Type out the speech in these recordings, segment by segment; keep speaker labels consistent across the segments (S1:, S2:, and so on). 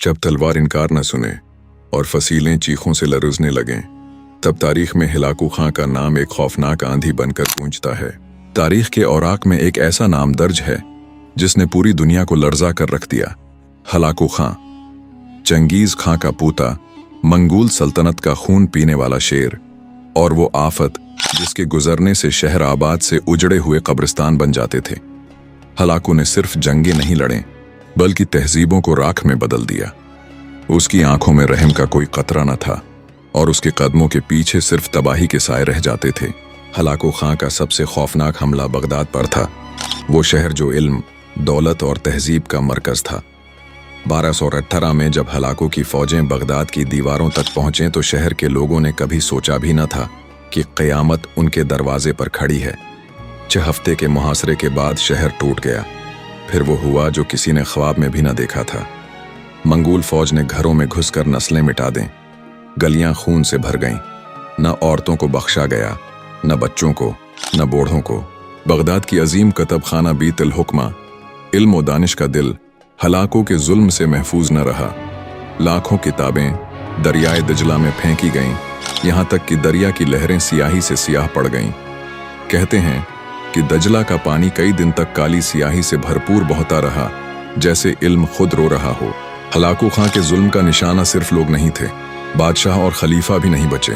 S1: जब तलवार इनकार न सुने और फसीलें चीखों से लरजने लगें, तब तारीख में हिलाकू खां का नाम एक खौफनाक आंधी बनकर गूंजता है। तारीख के औराक में एक ऐसा नाम दर्ज है जिसने पूरी दुनिया को लर्जा कर रख दिया। हलाकू खां, चंगेज खां का पोता, मंगोल सल्तनत का खून पीने वाला शेर, और वो आफत जिसके गुजरने से शहर आबाद से उजड़े हुए कब्रिस्तान बन जाते थे। हलाकू ने सिर्फ जंगें नहीं लड़े बल्कि तहजीबों को राख में बदल दिया। उसकी आंखों में रहम का कोई कतरा न था और उसके कदमों के पीछे सिर्फ तबाही के साए रह जाते थे। हलाकू खां का सबसे खौफनाक हमला बगदाद पर था, वो शहर जो इल्म, दौलत और तहजीब का मरकज था। 1218 में जब हलाकू की फौजें बगदाद की दीवारों तक पहुंचे तो शहर के लोगों ने कभी सोचा भी न था कि क़यामत उनके दरवाजे पर खड़ी है। 6 हफ्ते के मुहासरे के बाद शहर टूट गया। फिर वो हुआ जो किसी ने ख्वाब में भी न देखा था। मंगोल फौज ने घरों में घुसकर नस्लें मिटा दें, गलियां खून से भर गईं। न औरतों को बख्शा गया, न बच्चों को, न बूढ़ों को। बगदाद की अजीम कतब खाना बीतल हुक्मा, इल्म व दानिश का दिल, हलाकू के जुल्म से महफूज न रहा। लाखों किताबें दरियाए दजला में फेंकी गईं, यहाँ तक कि दरिया की लहरें सियाही से सियाह पड़ गईं। कहते हैं कि दजला का पानी कई दिन तक काली सियाही से भरपूर बहता रहा, जैसे इल्म खुद रो रहा हो। हलाकू खां के जुल्म का निशाना सिर्फ लोग नहीं थे, बादशाह और खलीफा भी नहीं बचे।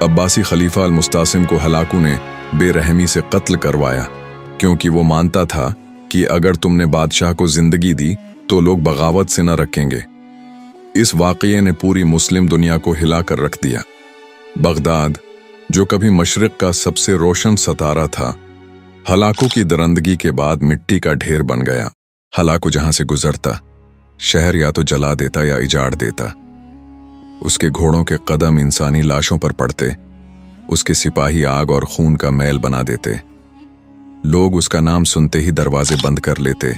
S1: अब्बासी खलीफा अल-मुस्तासिम को हलाकू ने बेरहमी से कत्ल करवाया, क्योंकि वो मानता था कि अगर तुमने बादशाह को जिंदगी दी तो लोग बगावत से न रखेंगे। इस वाक़ये ने पूरी मुस्लिम दुनिया को हिला कर रख दिया। बगदाद, जो कभी मशरिक का सबसे रोशन सितारा था, हलाकू की दरंदगी के बाद मिट्टी का ढेर बन गया। हलाकू जहां से गुजरता, शहर या तो जला देता या इजाड़ देता। उसके घोड़ों के कदम इंसानी लाशों पर पड़ते, उसके सिपाही आग और खून का मैल बना देते। लोग उसका नाम सुनते ही दरवाजे बंद कर लेते,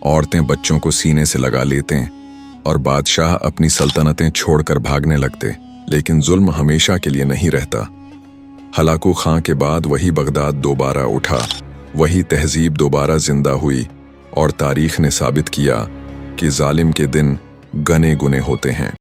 S1: औरतें बच्चों को सीने से लगा लेते और बादशाह अपनी सल्तनतें छोड़कर भागने लगते। लेकिन जुल्म हमेशा के लिए नहीं रहता। हलाकू खां के बाद वही बगदाद दोबारा उठा, वही तहजीब दोबारा जिंदा हुई, और तारीख ने साबित किया कि जालिम के दिन गने गुने होते हैं।